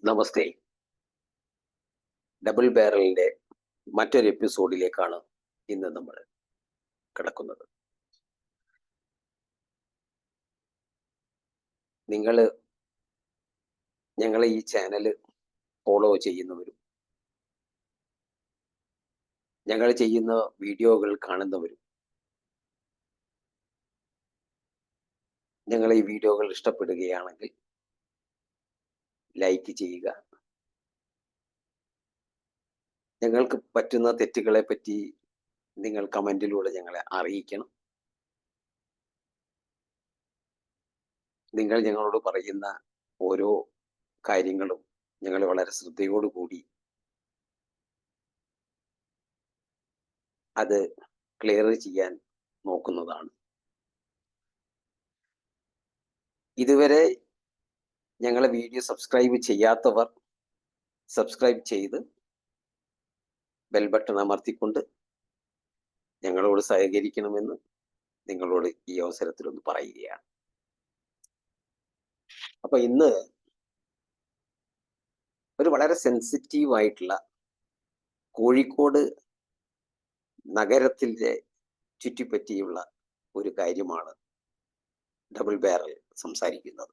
നമസ്തേ. Double ബാരലിന്റെ മറ്റൊരു എപ്പിസോഡിലേക്കാണ് ഇന്ന് നമ്മൾ കിടക്കുന്നത്. നിങ്ങൾ ഞങ്ങളെ ഈ ചാനൽ ഫോളോ ചെയ്യുന്നവരും ഞങ്ങൾ ചെയ്യുന്ന വീഡിയോകൾ കാണുന്നവരും ഞങ്ങളെ ഈ വീഡിയോകൾ ഇഷ്ടപ്പെടുകയാണെങ്കിൽ ലൈക്ക് ചെയ്യുക. ഞങ്ങൾക്ക് പറ്റുന്ന തെറ്റുകളെ പറ്റി നിങ്ങൾ കമന്റിലൂടെ ഞങ്ങളെ അറിയിക്കണം. നിങ്ങൾ ഞങ്ങളോട് പറയുന്ന ഓരോ കാര്യങ്ങളും ഞങ്ങൾ വളരെ ശ്രദ്ധയോടുകൂടി അത് ക്ലിയർ ചെയ്യാൻ നോക്കുന്നതാണ്. ഇതുവരെ ഞങ്ങളെ വീഡിയോ സബ്സ്ക്രൈബ് ചെയ്യാത്തവർ സബ്സ്ക്രൈബ് ചെയ്ത് ബെൽ ബട്ടൺ അമർത്തിക്കൊണ്ട് ഞങ്ങളോട് സഹകരിക്കണമെന്ന് നിങ്ങളോട് ഈ അവസരത്തിൽ ഒന്ന് പറയുകയാണ്. അപ്പൊ ഇന്ന് ഒരു വളരെ സെൻസിറ്റീവ് ആയിട്ടുള്ള കോഴിക്കോട് നഗരത്തിന്റെ ചുറ്റിപ്പറ്റിയുള്ള ഒരു കാര്യമാണ് ഡബിൾ ബാരൽ സംസാരിക്കുന്നത്.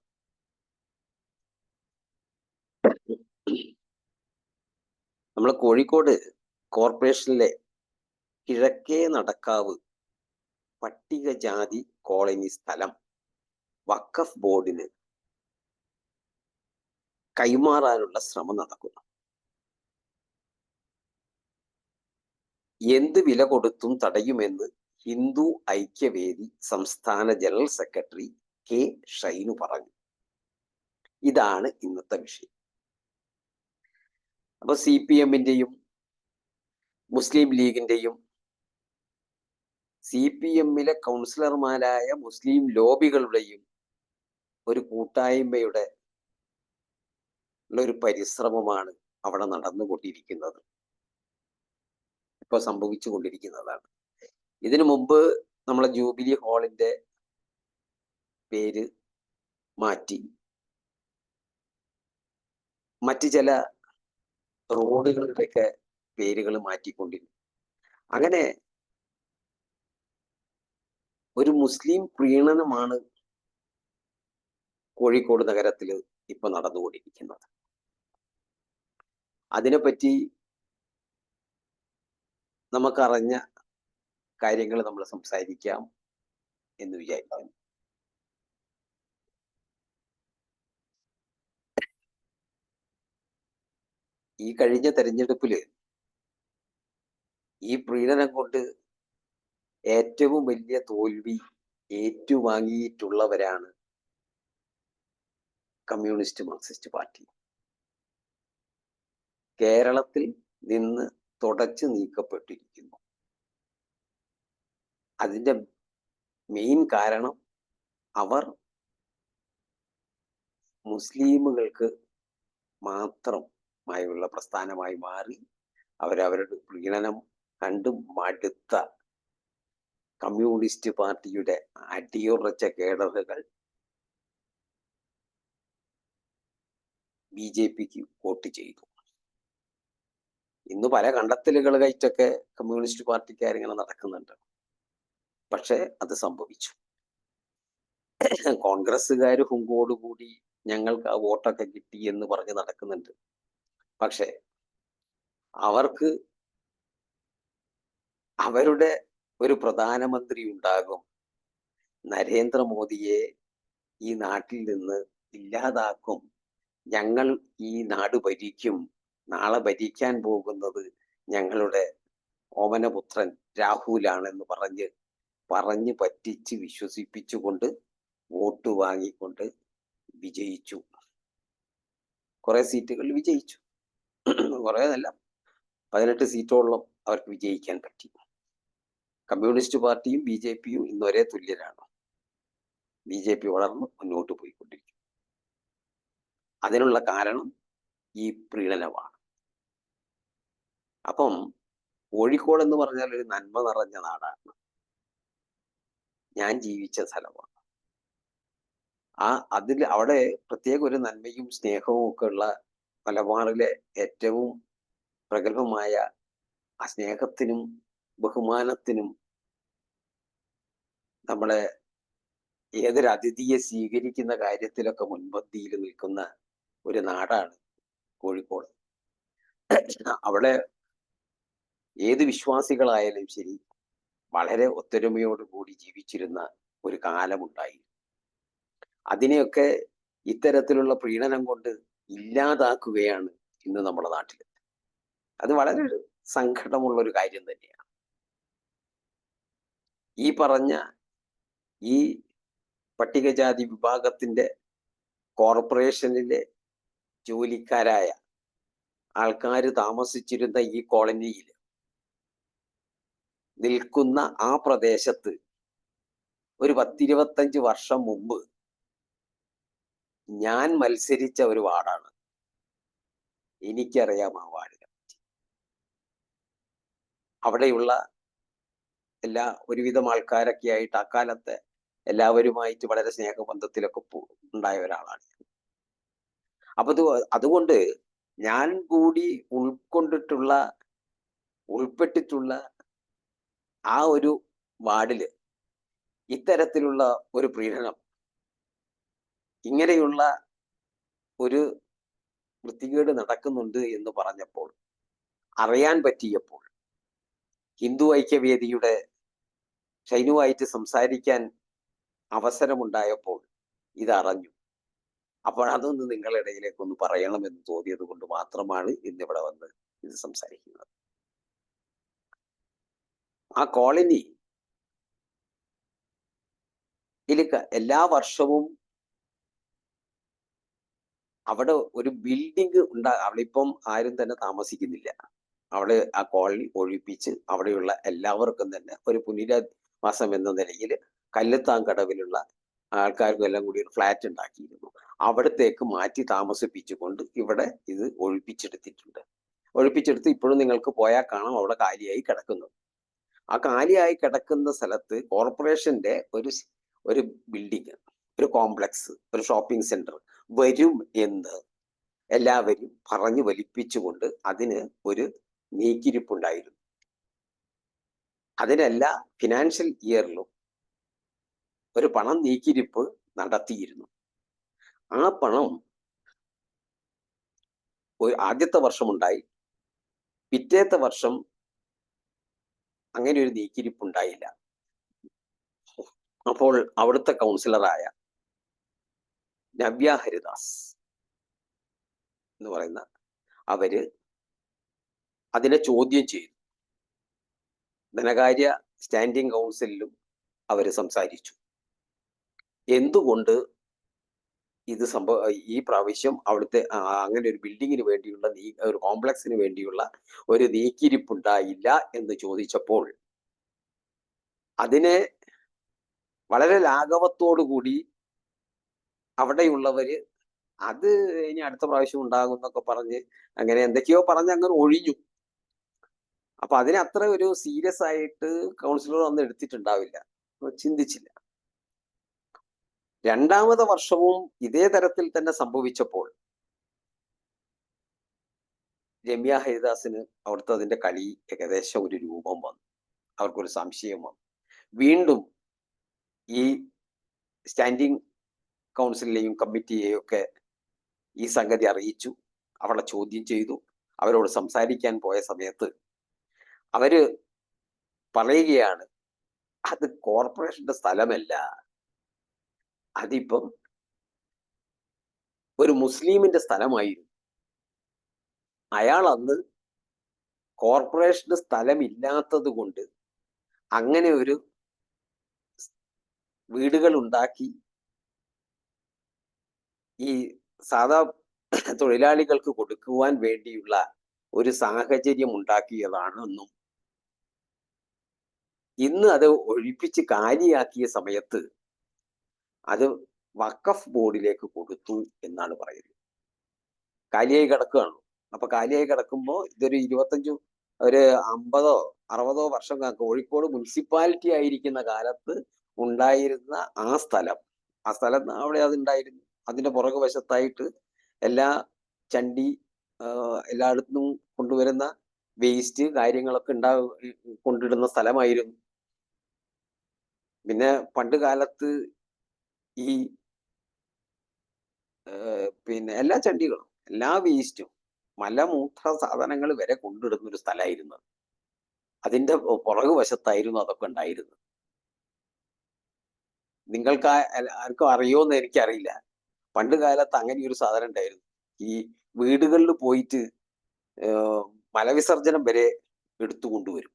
നമ്മൾ കോഴിക്കോട് കോർപ്പറേഷനിലെ കിഴക്കേ നടക്കാവ് പട്ടികജാതി കോളനി സ്ഥലം വഖഫ് ബോർഡിന് കൈമാറാനുള്ള ശ്രമം നടക്കുന്നു. എന്ത് വില കൊടുത്തും തടയുമെന്ന് ഹിന്ദു ഐക്യവേദി സംസ്ഥാന ജനറൽ സെക്രട്ടറി കെ ഷൈനു പറഞ്ഞു. ഇതാണ് ഇന്നത്തെ വിഷയം. അപ്പൊ CPM-ന്റെയും മുസ്ലിം ലീഗിന്റെയും CPM-ലെ കൗൺസിലർമാരായ മുസ്ലിം ലോബികളുടെയും ഒരു കൂട്ടായ്മയുടെ ഒരു പരിശ്രമമാണ് അവിടെ നടന്നുകൊണ്ടിരിക്കുന്നത്, ഇപ്പൊ സംഭവിച്ചുകൊണ്ടിരിക്കുന്നതാണ്. ഇതിനു മുമ്പ് നമ്മളെ ജൂബിലി ഹാളിന്റെ പേര് മാറ്റി മറ്റു ചില റോഡുകളുടെയൊക്കെ പേരുകൾ മാറ്റിക്കൊണ്ടിരുന്നു. അങ്ങനെ ഒരു മുസ്ലിം പ്രീണനമാണ് കോഴിക്കോട് നഗരത്തിൽ ഇപ്പൊ നടന്നുകൊണ്ടിരിക്കുന്നത്. അതിനെപ്പറ്റി നമുക്കറിഞ്ഞ കാര്യങ്ങൾ നമ്മൾ സംസാരിക്കാം എന്ന് വിചാരിക്കുന്നു. ഈ കഴിഞ്ഞ തെരഞ്ഞെടുപ്പില് ഈ പ്രീണനം കൊണ്ട് ഏറ്റവും വലിയ തോൽവി ഏറ്റുവാങ്ങിയിട്ടുള്ളവരാണ് കമ്മ്യൂണിസ്റ്റ് മാർക്സിസ്റ്റ് പാർട്ടി. കേരളത്തിൽ നിന്ന് തുടച്ചു നീക്കപ്പെട്ടിരിക്കുന്നു. അതിന്റെ മെയിൻ കാരണം അവർ മുസ്ലിമുകൾക്ക് മാത്രമായുള്ള പ്രസ്ഥാനമായി മാറി അവരവരുടെ പ്രീണനം കണ്ടും മടുത്ത കമ്മ്യൂണിസ്റ്റ് പാർട്ടിയുടെ അടിയുറച്ച കേഡറുകൾ BJPക്ക് വോട്ട് ചെയ്തു. ഇന്ന് പല കണ്ടെത്തലുകൾ കഴിച്ചൊക്കെ കമ്മ്യൂണിസ്റ്റ് പാർട്ടിക്കാരിങ്ങനെ നടക്കുന്നുണ്ട്. പക്ഷെ അത് സംഭവിച്ചു. കോൺഗ്രസ്സുകാർ ഹുങ്കോടുകൂടി ഞങ്ങൾക്ക് ആ വോട്ടൊക്കെ കിട്ടി എന്ന് പറഞ്ഞ് നടക്കുന്നുണ്ട്. പക്ഷെ അവർക്ക് അവരുടെ ഒരു പ്രധാനമന്ത്രി ഉണ്ടാകും, നരേന്ദ്രമോദിയെ ഈ നാട്ടിൽ നിന്ന് ഇല്ലാതാക്കും, ഞങ്ങൾ ഈ നാട് ഭരിക്കും, നാളെ ഭരിക്കാൻ പോകുന്നത് ഞങ്ങളുടെ ഓമനപുത്രൻ രാഹുലാണെന്ന് പറഞ്ഞ് പറ്റിച്ച് വിശ്വസിപ്പിച്ചുകൊണ്ട് വോട്ട് വാങ്ങിക്കൊണ്ട് വിജയിച്ചു. കുറെ സീറ്റുകൾ വിജയിച്ചു. കുറെ അല്ല, 18 സീറ്റോളം അവർക്ക് വിജയിക്കാൻ പറ്റി. കമ്മ്യൂണിസ്റ്റ് പാർട്ടിയും BJPയും ഇന്ന് ഒരേ തുല്യരാണ്. BJP വളർന്ന് മുന്നോട്ട് പോയിക്കൊണ്ടിരിക്കും. അതിനുള്ള കാരണം ഈ പ്രീണനമാണ്. അപ്പം കോഴിക്കോട് എന്ന് പറഞ്ഞാൽ ഒരു നന്മ നിറഞ്ഞ നാടാണ്. ഞാൻ ജീവിച്ച സ്ഥലമാണ്. അവിടെ പ്രത്യേക ഒരു നന്മയും സ്നേഹവും ഒക്കെ ഉള്ള മലബാറിലെ ഏറ്റവും പ്രഗത്ഭമായ ആ സ്നേഹത്തിനും ബഹുമാനത്തിനും നമ്മളെ ഏതൊരു അതിഥിയെ സ്വീകരിക്കുന്ന കാര്യത്തിലൊക്കെ മുൻപന്തിയിൽ നിൽക്കുന്ന ഒരു നാടാണ് കോഴിക്കോട്. അവിടെ ഏത് വിശ്വാസികളായാലും ശരി വളരെ ഒത്തൊരുമയോടുകൂടി ജീവിച്ചിരുന്ന ഒരു കാലമുണ്ടായി. അതിനെയൊക്കെ ഇത്തരത്തിലുള്ള പ്രീണനം കൊണ്ട് ഇല്ലാതാക്കുകയാണ് ഇന്ന് നമ്മുടെ നാട്ടിൽ. അത് വളരെ ഒരു സങ്കടമുള്ള ഒരു കാര്യം തന്നെയാണ്. ഈ പറഞ്ഞ ഈ പട്ടികജാതി വിഭാഗത്തിന്റെ കോർപ്പറേഷനിലെ ജോലിക്കാരായ ആൾക്കാർ താമസിച്ചിരുന്ന ഈ കോളനിയിൽ നിൽക്കുന്ന ആ പ്രദേശത്ത് ഒരു 10-25 വർഷം മുമ്പ് ഞാൻ മത്സരിച്ച ഒരു വാർഡാണ്. എനിക്കറിയാം ആ വാർഡിനെ പറ്റി. അവിടെയുള്ള ഒരുവിധം ആൾക്കാരൊക്കെ ആയിട്ട് അക്കാലത്തെ എല്ലാവരുമായിട്ട് വളരെ സ്നേഹബന്ധത്തിലൊക്കെ ഉണ്ടായ ഒരാളാണ്. അപ്പൊ അതുകൊണ്ട് ഞാൻ കൂടി ഉൾപ്പെട്ടിട്ടുള്ള ആ ഒരു വാർഡില് ഇത്തരത്തിലുള്ള ഒരു പ്രീണനം, ഇങ്ങനെയുള്ള ഒരു വൃത്തികേട് നടക്കുന്നുണ്ട് എന്ന് പറഞ്ഞപ്പോൾ, അറിയാൻ പറ്റിയപ്പോൾ, ഹിന്ദു ഐക്യവേദിയുടെ ഷൈനുവായിട്ട് സംസാരിക്കാൻ അവസരമുണ്ടായപ്പോൾ ഇതറിഞ്ഞു. അപ്പോൾ അതൊന്ന് നിങ്ങളുടെ ഇടയിലേക്ക് ഒന്ന് പറയണമെന്ന് തോന്നിയത് കൊണ്ട് മാത്രമാണ് ഇന്നിവിടെ വന്ന് ഇത് സംസാരിക്കുന്നത്. ആ കോളനി എല്ലാ വർഷവും അവിടെ ഒരു ബിൽഡിംഗ് അവിടെ ഇപ്പം ആരും തന്നെ താമസിക്കുന്നില്ല. അവിടെ ആ കോളനി ഒഴിപ്പിച്ച് അവിടെയുള്ള എല്ലാവർക്കും തന്നെ ഒരു പുനരധിവാസം എന്ന നിലയിൽ കല്ലുത്താങ്കടവിലുള്ള ആൾക്കാർക്കും എല്ലാം കൂടി ഒരു ഫ്ലാറ്റ് ഉണ്ടാക്കിയിരുന്നു. അവിടത്തേക്ക് മാറ്റി താമസിപ്പിച്ചുകൊണ്ട് ഇവിടെ ഇത് ഒഴിപ്പിച്ചെടുത്ത് ഇപ്പോഴും നിങ്ങൾക്ക് പോയാൽ കാണാം അവിടെ കാലിയായി കിടക്കുന്നത്. ആ കാലിയായി കിടക്കുന്ന സ്ഥലത്ത് കോർപ്പറേഷന്റെ ഒരു ബിൽഡിംഗ്, ഒരു കോംപ്ലക്സ്, ഒരു ഷോപ്പിംഗ് സെന്റർ വരും എന്ന് എല്ലാവരും പറഞ്ഞു വലിപ്പിച്ചുകൊണ്ട് അതിന് ഒരു നീക്കിരിപ്പുണ്ടായിരുന്നു. അതിനെല്ലാ ഫിനാൻഷ്യൽ ഇയറിലും ഒരു പണം നീക്കിരിപ്പ് നടത്തിയിരുന്നു. ആ പണം ആദ്യത്തെ വർഷം ഉണ്ടായി, പിറ്റേത്തെ വർഷം അങ്ങനെ ഒരു നീക്കിരിപ്പ് ഉണ്ടായില്ല. അപ്പോൾ അവിടുത്തെ കൗൺസിലറായ നവ്യ ഹരിദാസ് എന്ന് പറയുന്ന അവര് അതിനെ ചോദ്യം ചെയ്തു. ധനകാര്യ സ്റ്റാൻഡിംഗ് കൗൺസിലിലും അവര് സംസാരിച്ചു. എന്തുകൊണ്ട് ഇത് ഈ പ്രാവശ്യം അവിടുത്തെ അങ്ങനെ ഒരു ബിൽഡിങ്ങിന് വേണ്ടിയുള്ള ഒരു കോംപ്ലക്സിന് വേണ്ടിയുള്ള ഒരു നീക്കിരിപ്പുണ്ടായില്ല എന്ന് ചോദിച്ചപ്പോൾ അതിനെ വളരെ ലാഘവത്തോടു കൂടി അവിടെയുള്ളവര് അത് ഇനി അടുത്ത പ്രാവശ്യം ഉണ്ടാകും എന്നൊക്കെ പറഞ്ഞ് അങ്ങനെ എന്തൊക്കെയോ പറഞ്ഞ് അങ്ങനെ ഒഴിഞ്ഞു. അപ്പൊ അതിനെ അത്ര ഒരു സീരിയസ് ആയിട്ട് കൗൺസിലർ ഒന്നും എടുത്തിട്ടുണ്ടാവില്ല, ചിന്തിച്ചില്ല. രണ്ടാമത്തെ വർഷവും ഇതേ തരത്തിൽ തന്നെ സംഭവിച്ചപ്പോൾ രമ്യ ഹരിദാസിന് അവിടുത്തെ അതിന്റെ കളി ഏകദേശം ഒരു രൂപം വന്നു. അവർക്കൊരു സംശയം വന്നു. വീണ്ടും ഈ സ്റ്റാൻഡിംഗ് കൗൺസിലിനെയും കമ്മിറ്റിയെയും ഒക്കെ ഈ സംഗതി അറിയിച്ചു. അവളെ ചോദ്യം ചെയ്തു. അവരോട് സംസാരിക്കാൻ പോയ സമയത്ത് അവര് പറയുകയാണ്, അത് കോർപ്പറേഷന്റെ സ്ഥലമല്ല, അതിപ്പം ഒരു മുസ്ലിമിന്റെ സ്ഥലമായിരുന്നു. അയാൾ അന്ന് കോർപ്പറേഷന് സ്ഥലമില്ലാത്തത് കൊണ്ട് അങ്ങനെ ഒരു വീടുകൾ ഉണ്ടാക്കി ഈ സാധാ തൊഴിലാളികൾക്ക് കൊടുക്കുവാൻ വേണ്ടിയുള്ള ഒരു സാഹചര്യം ഉണ്ടാക്കിയതാണെന്നും ഇന്ന് അത് ഒഴിപ്പിച്ച് കാലിയാക്കിയ സമയത്ത് അത് വഖഫ് ബോർഡിലേക്ക് കൊടുത്തു എന്നാണ് പറയുന്നത്. കാലിയായി കിടക്കുകയാണ്. അപ്പൊ കാലിയായി കിടക്കുമ്പോൾ ഇതൊരു 50 60 വർഷം കോഴിക്കോട് മുനിസിപ്പാലിറ്റി ആയിരിക്കുന്ന കാലത്ത് ഉണ്ടായിരുന്ന ആ സ്ഥലം അവിടെ അതുണ്ടായിരുന്നു. അതിന്റെ പുറകു വശത്തായിട്ട് എല്ലാ ചണ്ടി എല്ലായിടത്തും കൊണ്ടുവരുന്ന വേസ്റ്റ് കാര്യങ്ങളൊക്കെ കൊണ്ടിടുന്ന സ്ഥലമായിരുന്നു. പിന്നെ പണ്ട് കാലത്ത് ഈ പിന്നെ എല്ലാ ചണ്ടികളും എല്ലാ വേസ്റ്റും മലമൂത്ര സാധനങ്ങൾ വരെ കൊണ്ടിടുന്ന ഒരു സ്ഥലമായിരുന്നു. അതിന്റെ പുറകു വശത്തായിരുന്നു അതൊക്കെ ഉണ്ടായിരുന്നത്. നിങ്ങൾക്ക് ആർക്കും അറിയോന്ന് എനിക്കറിയില്ല. പണ്ട് കാലത്ത് അങ്ങനെ ഒരു സാധനം ഉണ്ടായിരുന്നു. ഈ വീടുകളിൽ പോയിട്ട് മലവിസർജനം വരെ എടുത്തു കൊണ്ടുവരും.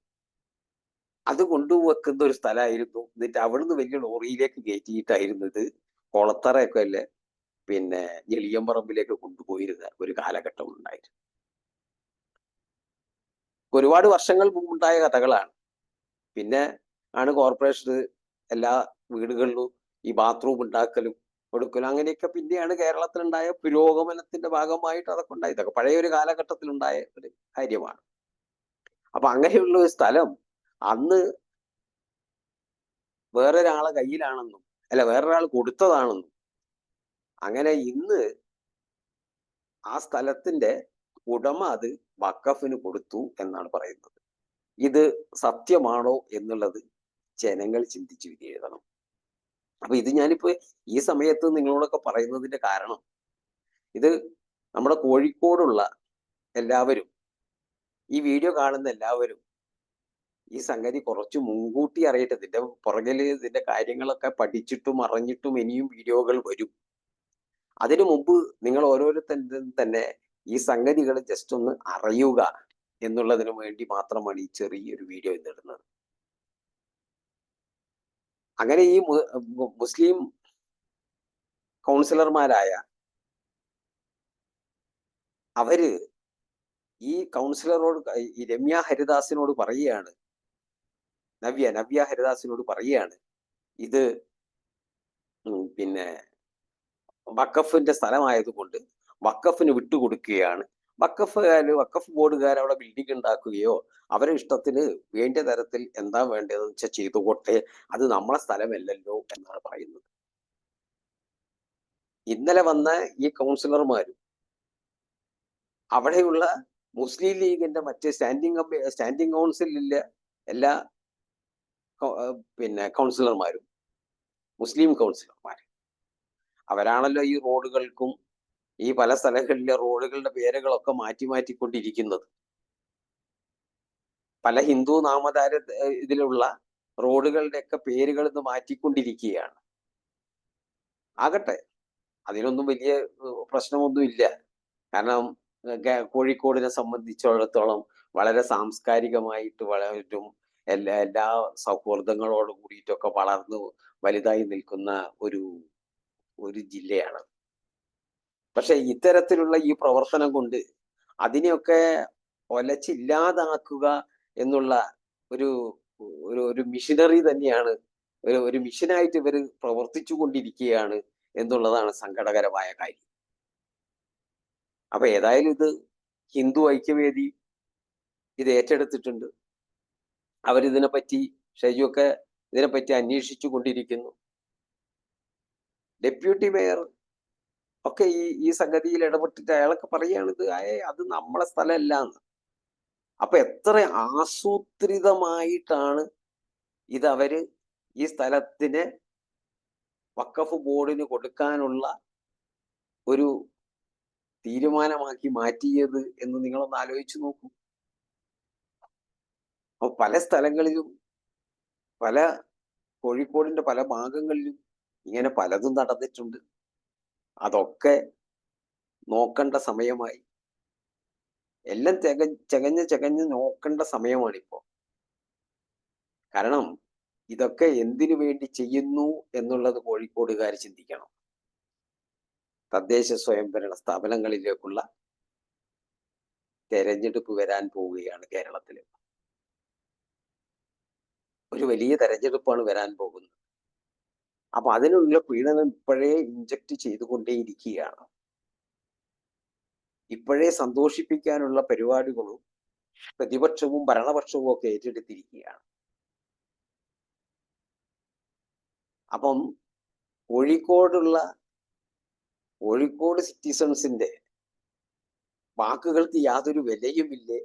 അത് കൊണ്ടുവെക്കുന്ന ഒരു സ്ഥലമായിരുന്നു. എന്നിട്ട് അവിടുന്ന് വലിയ ലോറിയിലേക്ക് കയറ്റിയിട്ടായിരുന്നു ഇത് കൊളത്തറയൊക്കെ അല്ലേ പിന്നെ ഞെളിയമ്പറമ്പിലേക്ക് കൊണ്ടുപോയിരുന്ന ഒരു കാലഘട്ടം ഉണ്ടായിരുന്നു. ഒരുപാട് വർഷങ്ങൾ മുമ്പുണ്ടായ കഥകളാണ്. പിന്നെ ആണ് കോർപ്പറേഷൻ എല്ലാ വീടുകളിലും ഈ ബാത്റൂം ഉണ്ടാക്കലും കൊടുക്കലും അങ്ങനെയൊക്കെ പിന്നെയാണ് കേരളത്തിലുണ്ടായ പുരോഗമനത്തിന്റെ ഭാഗമായിട്ട് അതൊക്കെ ഉണ്ടായി. ഇതൊക്കെ പഴയ ഒരു കാലഘട്ടത്തിലുണ്ടായ ഒരു കാര്യമാണ്. അപ്പൊ അങ്ങനെയുള്ള ഒരു സ്ഥലം അന്ന് വേറൊരാളെ കയ്യിലാണെന്നും അല്ല വേറൊരാൾ കൊടുത്തതാണെന്നും അങ്ങനെ ഇന്ന് ആ സ്ഥലത്തിന്റെ ഉടമ അത് വഖഫിന് കൊടുത്തു എന്നാണ് പറയുന്നത്. ഇത് സത്യമാണോ എന്നുള്ളത് ജനങ്ങൾ ചിന്തിച്ച് വിധി എഴുതണം. അപ്പൊ ഇത് ഞാനിപ്പോ ഈ സമയത്ത് നിങ്ങളോടൊക്കെ പറയുന്നതിന്റെ കാരണം ഇത് നമ്മുടെ കോഴിക്കോടുള്ള എല്ലാവരും ഈ വീഡിയോ കാണുന്ന എല്ലാവരും ഈ സംഗതി കുറച്ച് മുൻകൂട്ടി അറിയട്ടെ. ഇതിന്റെ പുറകില് ഇതിന്റെ കാര്യങ്ങളൊക്കെ പഠിച്ചിട്ടും അറിഞ്ഞിട്ടും ഇനിയും വീഡിയോകൾ വരും. അതിനു മുമ്പ് നിങ്ങൾ ഓരോരുത്തരും തന്നെ ഈ സംഗതികൾ ജസ്റ്റ് ഒന്ന് അറിയുക എന്നുള്ളതിനു വേണ്ടി മാത്രമാണ് ഈ ചെറിയൊരു വീഡിയോ ഇന്നിടുന്നത്. അങ്ങനെ ഈ മുസ്ലിം കൗൺസിലർമാരായ അവര് ഈ കൗൺസിലറോട് ഈ രമ്യ ഹരിദാസിനോട് പറയുകയാണ്, നവ്യ ഹരിദാസിനോട് പറയുകയാണ്, ഇത് പിന്നെ വഖഫിന്റെ സ്ഥലമായതുകൊണ്ട് വഖഫിന് വിട്ടുകൊടുക്കുകയാണ്. വഖഫ് ബോർഡുകാർ അവിടെ ബിൽഡിംഗ് ഉണ്ടാക്കുകയോ അവരെ ഇഷ്ടത്തിന് വേണ്ട തരത്തിൽ എന്താ വേണ്ടതെന്ന് വെച്ചാൽ ചെയ്തുകൊട്ടെ, അത് നമ്മളെ സ്ഥലമല്ലല്ലോ എന്നാണ് പറയുന്നത്. ഇന്നലെ വന്ന ഈ കൗൺസിലർമാരും അവിടെയുള്ള മുസ്ലിം ലീഗിന്റെ മറ്റ് സ്റ്റാൻഡിംഗ് കൗൺസിലിലെ എല്ലാ പിന്നെ കൗൺസിലർമാരും മുസ്ലിം കൗൺസിലർമാർ അവരാണല്ലോ ഈ റോഡുകൾക്കും ഈ പല സ്ഥലങ്ങളിലെ റോഡുകളുടെ പേരുകളൊക്കെ മാറ്റിക്കൊണ്ടിരിക്കുന്നത്. പല ഹിന്ദു നാമധാര ഇതിലുള്ള റോഡുകളുടെയൊക്കെ പേരുകൾ ഇന്ന് മാറ്റിക്കൊണ്ടിരിക്കുകയാണ്. ആകട്ടെ, അതിനൊന്നും വലിയ പ്രശ്നമൊന്നുമില്ല. കാരണം കോഴിക്കോടിനെ സംബന്ധിച്ചിടത്തോളം വളരെ സാംസ്കാരികമായിട്ട് വളരും എല്ലാ സൗഹൃദങ്ങളോട് കൂടിയിട്ടൊക്കെ വളർന്നു വലുതായി നിൽക്കുന്ന ഒരു ജില്ലയാണ്. പക്ഷെ ഇത്തരത്തിലുള്ള ഈ പ്രവർത്തനം കൊണ്ട് അതിനെയൊക്കെ ഒലച്ചില്ലാതാക്കുക എന്നുള്ള ഒരു ഒരു മിഷനറി തന്നെയാണ്, ഒരു മിഷനായിട്ട് ഇവർ പ്രവർത്തിച്ചു കൊണ്ടിരിക്കുകയാണ് എന്നുള്ളതാണ് സങ്കടകരമായ കാര്യം. അപ്പൊ ഏതായാലും ഇത് ഹിന്ദു ഐക്യവേദി ഇത് ഏറ്റെടുത്തിട്ടുണ്ട്. അവരിതിനെപ്പറ്റി ഷൈജുവൊക്കെ ഇതിനെപ്പറ്റി അന്വേഷിച്ചു കൊണ്ടിരിക്കുന്നു. ഡെപ്യൂട്ടി മേയർ ഒക്കെ ഈ സംഗതിയിൽ ഇടപെട്ടിട്ട് അയാളൊക്കെ പറയുകയാണ് അത് നമ്മളെ സ്ഥലമല്ല എന്ന്. അപ്പൊ എത്ര ആസൂത്രിതമായിട്ടാണ് ഇതവര് ഈ സ്ഥലത്തിന് വഖഫ് ബോർഡിന് കൊടുക്കാനുള്ള ഒരു തീരുമാനമാക്കി മാറ്റിയത് എന്ന് നിങ്ങളൊന്ന് ആലോചിച്ചു നോക്കൂ. അപ്പൊ പല സ്ഥലങ്ങളിലും പല കോഴിക്കോടിന്റെ പല ഭാഗങ്ങളിലും ഇങ്ങനെ പലതും നടന്നിട്ടുണ്ട്. അതൊക്കെ നോക്കേണ്ട സമയമായി. എല്ലാം ചകഞ്ഞ് നോക്കേണ്ട സമയമാണിപ്പോ. കാരണം ഇതൊക്കെ എന്തിനു വേണ്ടി ചെയ്യുന്നു എന്നുള്ളത് കോഴിക്കോടുകാർ ചിന്തിക്കണം. തദ്ദേശ സ്വയംഭരണ സ്ഥാപനങ്ങളിലേക്കുള്ള തെരഞ്ഞെടുപ്പ് വരാൻ പോവുകയാണ് കേരളത്തിൽ. ഒരു വലിയ തെരഞ്ഞെടുപ്പാണ് വരാൻ പോകുന്നത്. അപ്പൊ അതിനുള്ള പീഡനം ഇപ്പോഴേ ഇഞ്ചക്ട് ചെയ്തുകൊണ്ടേയിരിക്കുകയാണ്. ഇപ്പോഴേ സന്തോഷിപ്പിക്കാനുള്ള പരിപാടികളും പ്രതിപക്ഷവും ഭരണപക്ഷവും ഒക്കെ ഏറ്റെടുത്തിരിക്കുകയാണ്. അപ്പം കോഴിക്കോട് സിറ്റിസൺസിന്റെ വാക്കുകൾക്ക് യാതൊരു വിലയുമില്ലേ,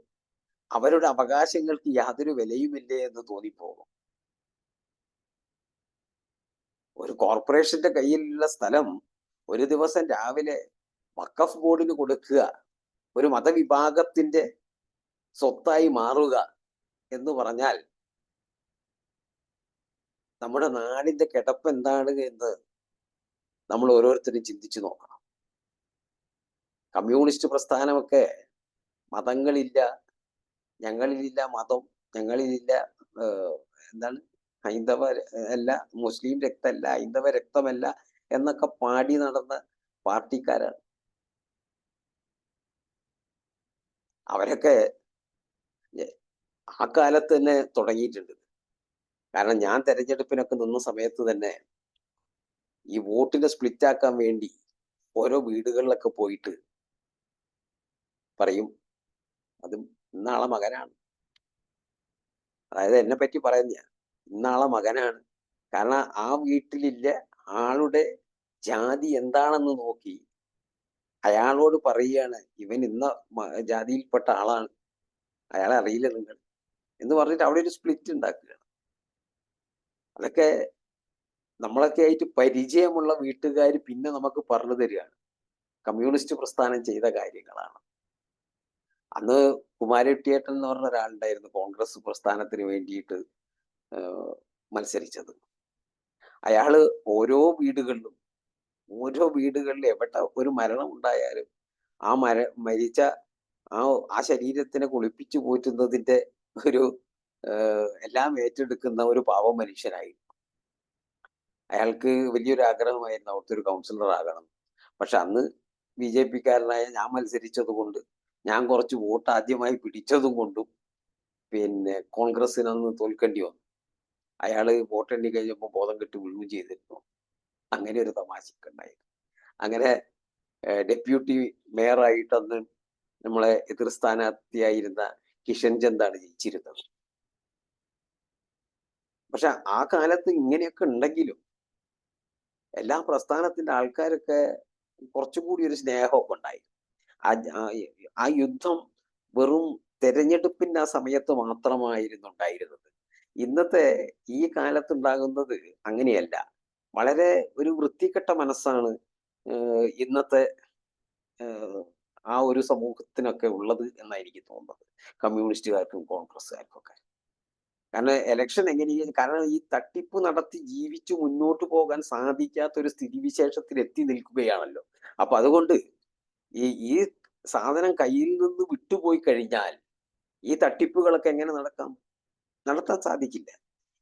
അവരുടെ അവകാശങ്ങൾക്ക് യാതൊരു വിലയുമില്ലേ എന്ന് തോന്നിപ്പോകും. ഒരു കോർപ്പറേഷന്റെ കയ്യിലുള്ള സ്ഥലം ഒരു ദിവസം രാവിലെ വഖഫ് ബോർഡിന് കൊടുക്കുക, ഒരു മതവിഭാഗത്തിന്റെ സ്വത്തായി മാറുക എന്ന് പറഞ്ഞാൽ നമ്മുടെ നാടിന്റെ കിടപ്പ് എന്താണ് എന്ന് നമ്മൾ ഓരോരുത്തരും ചിന്തിച്ചു നോക്കണം. കമ്മ്യൂണിസ്റ്റ് പ്രസ്ഥാനമൊക്കെ മതങ്ങളില്ല, ഞങ്ങളിലില്ല മതം, ഞങ്ങളിലില്ല എന്താണ് ഹൈന്ദവ അല്ല, മുസ്ലിം രക്തമല്ല, ഹൈന്ദവ രക്തമല്ല എന്നൊക്കെ പാടി നടന്ന പാർട്ടിക്കാരാണ്. അവരൊക്കെ ആ കാലത്ത് തന്നെ തുടങ്ങിയിട്ടുണ്ട്. കാരണം ഞാൻ തെരഞ്ഞെടുപ്പിനൊക്കെ നിന്ന സമയത്ത് തന്നെ ഈ വോട്ടിനെ സ്പ്ലിറ്റ് ആക്കാൻ വേണ്ടി ഓരോ വീടുകളിലൊക്കെ പോയിട്ട് പറയും, അതും ഇന്നാളെ മകനാണ്. അതായത് എന്നെ പറ്റി പറയുന്ന ഇന്നാളെ മകനാണ്. കാരണം ആ വീട്ടിലില്ല ആളുടെ ജാതി എന്താണെന്ന് നോക്കി അയാളോട് പറയുകയാണ്, ഇവൻ ഇന്ന ജാതിയിൽപ്പെട്ട ആളാണ്, അയാളെ അറിയില്ല നിങ്ങൾ എന്ന് പറഞ്ഞിട്ട് അവിടെ ഒരു സ്പ്ലിറ്റ് ഉണ്ടാക്കുകയാണ്. അതൊക്കെ നമ്മളൊക്കെ ആയിട്ട് പരിചയമുള്ള വീട്ടുകാർ പിന്നെ നമുക്ക് പറഞ്ഞു തരികയാണ്. കമ്മ്യൂണിസ്റ്റ് പ്രസ്ഥാനം ചെയ്ത കാര്യങ്ങളാണ്. അന്ന് കുമാരട്ടിയേട്ടൻ എന്ന് പറഞ്ഞ ഒരാളുണ്ടായിരുന്നു, കോൺഗ്രസ് പ്രസ്ഥാനത്തിന് വേണ്ടിയിട്ട് മത്സരിച്ചത്. അയാള് ഓരോ വീടുകളിലും എവിടെ ഒരു മരണം ഉണ്ടായാലും ആ മരിച്ച ആ ശരീരത്തിനെ കുളിപ്പിച്ചു പോറ്റുന്നതിന്റെ ഒരു എല്ലാം ഏറ്റെടുക്കുന്ന ഒരു പാവം മനുഷ്യനായി. അയാൾക്ക് വലിയൊരു ആഗ്രഹമായിരുന്നു അവിടുത്തെ ഒരു കൗൺസിലർ ആകണം. പക്ഷെ അന്ന് BJP-കാരനായ ഞാൻ മത്സരിച്ചത് കൊണ്ട്, ഞാൻ കുറച്ച് വോട്ട് ആദ്യമായി പിടിച്ചതും കൊണ്ടും പിന്നെ കോൺഗ്രസിനന്ന് തോൽക്കേണ്ടി വന്നു. അയാള് വോട്ടെണ്ണി കഴിഞ്ഞപ്പോൾ ബോധം കെട്ട് വീഴുകയും ചെയ്തിരുന്നു. അങ്ങനെ ഒരു തമാശയൊക്കെ ഉണ്ടായിരുന്നു. അങ്ങനെ ഡെപ്യൂട്ടി മേയറായിട്ട് അന്ന് നമ്മളെ എതിർ സ്ഥാനാർത്ഥിയായിരുന്ന കിഷൻ ചന്ദാണ് ജയിച്ചിരുന്നത്. പക്ഷെ ആ കാലത്ത് ഇങ്ങനെയൊക്കെ ഉണ്ടെങ്കിലും എല്ലാ പ്രസ്ഥാനത്തിന്റെ ആൾക്കാരൊക്കെ കുറച്ചുകൂടി ഒരു സ്നേഹമൊക്കെ ഉണ്ടായി. ആ യുദ്ധം വെറും തെരഞ്ഞെടുപ്പിന്റെ ആ സമയത്ത് മാത്രമായിരുന്നു ഉണ്ടായിരുന്നത്. ഇന്നത്തെ ഈ കാലത്തുണ്ടാകുന്നത് അങ്ങനെയല്ല. വളരെ ഒരു വൃത്തികെട്ട മനസ്സാണ് ഇന്നത്തെ ആ ഒരു സമൂഹത്തിനൊക്കെ ഉള്ളത് എന്നാണ് എനിക്ക് തോന്നുന്നത്, കമ്മ്യൂണിസ്റ്റുകാർക്കും കോൺഗ്രസ്സുകാർക്കും ഒക്കെ. കാരണം എലക്ഷൻ എങ്ങനെയാണ്, കാരണം ഈ തട്ടിപ്പ് നടത്തി ജീവിച്ചു മുന്നോട്ട് പോകാൻ സാധിക്കാത്ത ഒരു സ്ഥിതിവിശേഷത്തിൽ എത്തി നിൽക്കുകയാണല്ലോ. അപ്പൊ അതുകൊണ്ട് ഈ സാധനം കയ്യിൽ നിന്ന് വിട്ടുപോയി കഴിഞ്ഞാൽ ഈ തട്ടിപ്പുകളൊക്കെ എങ്ങനെ നടത്താൻ സാധിക്കില്ല.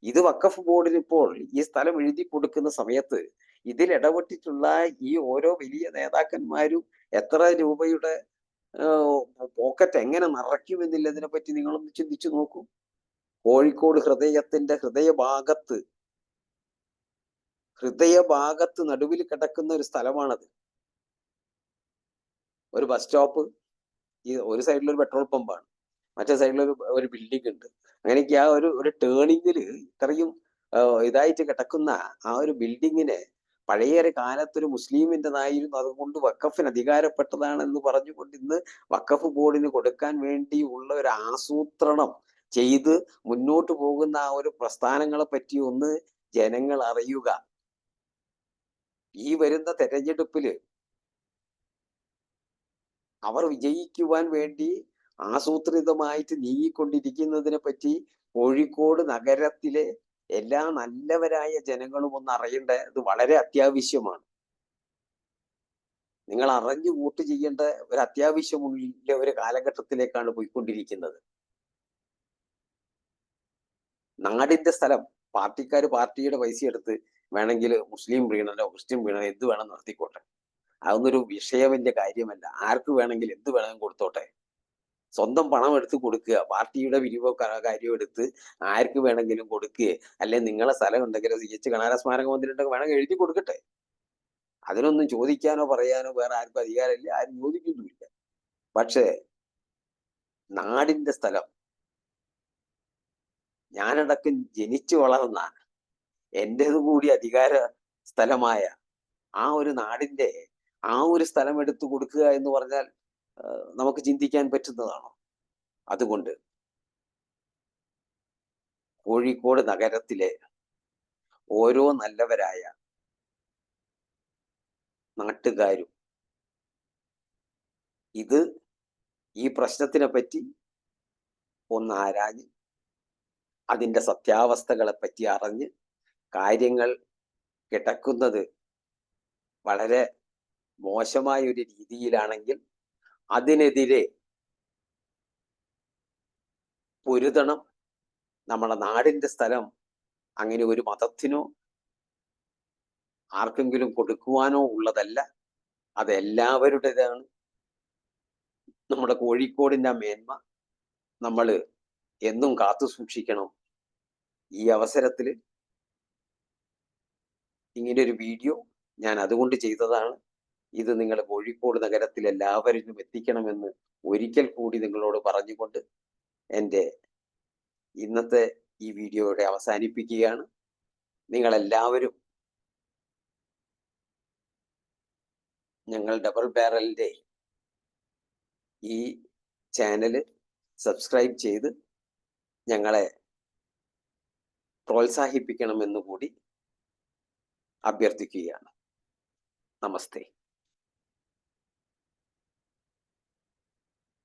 ഇത് വഖഫ് ബോർഡിന് ഇപ്പോൾ ഈ സ്ഥലം എഴുതി കൊടുക്കുന്ന സമയത്ത് ഇതിൽ ഇടപെട്ടിട്ടുള്ള ഈ ഓരോ വലിയ നേതാക്കന്മാരും എത്ര രൂപയുടെ പോക്കറ്റ് എങ്ങനെ നിറയ്ക്കുമെന്നുള്ളതിനെ പറ്റി നിങ്ങളൊന്ന് ചിന്തിച്ചു നോക്കൂ. കോഴിക്കോട് ഹൃദയത്തിന്റെ ഹൃദയഭാഗത്ത് നടുവിൽ കിടക്കുന്ന ഒരു സ്ഥലമാണത്. ഒരു ബസ് സ്റ്റോപ്പ്, ഈ ഒരു സൈഡിൽ ഒരു പെട്രോൾ പമ്പാണ്, മറ്റേ സൈഡിൽ ഒരു ബിൽഡിംഗ് ഉണ്ട്. അങ്ങനെയൊക്കെ ആ ഒരു ടേണിങ്ങിൽ ഇത്രയും ഇതായിട്ട് കിടക്കുന്ന ആ ഒരു ബിൽഡിങ്ങിനെ പഴയ ഒരു കാലത്തൊരു മുസ്ലിമിൻ്റെതായിരുന്നു, അതുകൊണ്ട് വഖഫിന് അധികാരപ്പെട്ടതാണെന്ന് പറഞ്ഞുകൊണ്ട് ഇന്ന് വഖഫ് ബോർഡിന് കൊടുക്കാൻ വേണ്ടിയുള്ള ഒരു ആസൂത്രണം ചെയ്ത് മുന്നോട്ട് പോകുന്ന ആ ഒരു പ്രസ്ഥാനങ്ങളെ പറ്റി ഒന്ന് ജനങ്ങൾ അറിയുക. ഈ വരുന്ന തെരഞ്ഞെടുപ്പില് അവർ വിജയിക്കുവാൻ വേണ്ടി ആസൂത്രിതമായിട്ട് നീങ്ങിക്കൊണ്ടിരിക്കുന്നതിനെ പറ്റി കോഴിക്കോട് നഗരത്തിലെ എല്ലാ നല്ലവരായ ജനങ്ങളും ഒന്ന് അറിയേണ്ടത് വളരെ അത്യാവശ്യമാണ്. നിങ്ങൾ അറിഞ്ഞു വോട്ട് ചെയ്യേണ്ട ഒരു അത്യാവശ്യമുള്ള ഒരു കാലഘട്ടത്തിലേക്കാണ് പോയിക്കൊണ്ടിരിക്കുന്നത്. നാടിന്റെ സ്ഥലം പാർട്ടിക്കാർ പാർട്ടിയുടെ പൈസ എടുത്ത് വേണമെങ്കിൽ മുസ്ലിം പ്രീണനോ ക്രിസ്ത്യൻ പ്രീണനോ എന്ത് വേണം നടത്തിക്കോട്ടെ, അതൊന്നൊരു വിഷയമിന്റെ കാര്യമല്ല. ആർക്ക് വേണമെങ്കിൽ എന്ത് വേണമെങ്കിൽ കൊടുത്തോട്ടെ. സ്വന്തം പണം എടുത്ത് കൊടുക്കുക, പാർട്ടിയുടെ പിരിവോ കാര്യം എടുത്ത് ആർക്ക് വേണമെങ്കിലും കൊടുക്കുക. അല്ലെ നിങ്ങളെ സ്ഥലം ഉണ്ടെങ്കിൽ CH കണാര സ്മാരക മന്ദിരം ഉണ്ടെങ്കിൽ വേണമെങ്കിൽ എഴുതി കൊടുക്കട്ടെ. അതിനൊന്നും ചോദിക്കാനോ പറയാനോ വേറെ ആർക്കും അധികാരമില്ല, ആരും ചോദിക്കുന്നുമില്ല. പക്ഷേ നാടിന്റെ സ്ഥലം, ഞാനടക്കം ജനിച്ചു വളർന്ന എൻ്റെത് കൂടി അധികാര സ്ഥലമായ ആ ഒരു നാടിന്റെ ആ ഒരു സ്ഥലം എടുത്തു കൊടുക്കുക എന്ന് പറഞ്ഞാൽ നമുക്ക് ചിന്തിക്കാൻ പറ്റുന്നതാണോ? അതുകൊണ്ട് കോഴിക്കോട് നഗരത്തിലെ ഓരോ നല്ലവരായ നാട്ടുകാരും ഈ പ്രശ്നത്തിനെ പറ്റി ഒന്ന് ആരാഞ്ഞ് അതിൻ്റെ സത്യാവസ്ഥകളെ പറ്റി അറിഞ്ഞ് കാര്യങ്ങൾ കിടക്കുന്നത് വളരെ മോശമായ ഒരു രീതിയിലാണെങ്കിൽ അതിനെതിരെ പൊരുതണം. നമ്മുടെ നാടിൻ്റെ സ്ഥലം അങ്ങനെ ഒരു മതത്തിനോ ആർക്കെങ്കിലും കൊടുക്കുവാനോ ഉള്ളതല്ല. അത് എല്ലാവരുടേതാണ്. നമ്മുടെ കോഴിക്കോടിൻ്റെ മേന്മ നമ്മൾ എന്നും കാത്തു സൂക്ഷിക്കണം. ഈ അവസരത്തിൽ ഇങ്ങനൊരു വീഡിയോ ഞാൻ അതുകൊണ്ട് ചെയ്തതാണ്. ഇത് നിങ്ങൾ കോഴിക്കോട് നഗരത്തിൽ എല്ലാവരിലും എത്തിക്കണമെന്ന് ഒരിക്കൽ കൂടി നിങ്ങളോട് പറഞ്ഞുകൊണ്ട് എൻ്റെ ഇന്നത്തെ ഈ വീഡിയോയുടെ അവസാനിപ്പിക്കുകയാണ്. നിങ്ങളെല്ലാവരും ഞങ്ങൾ ഡബിൾ ബാരലിൻ്റെ ഈ ചാനൽ സബ്സ്ക്രൈബ് ചെയ്ത് ഞങ്ങളെ പ്രോത്സാഹിപ്പിക്കണമെന്ന് കൂടി അഭ്യർത്ഥിക്കുകയാണ്. നമസ്തേ.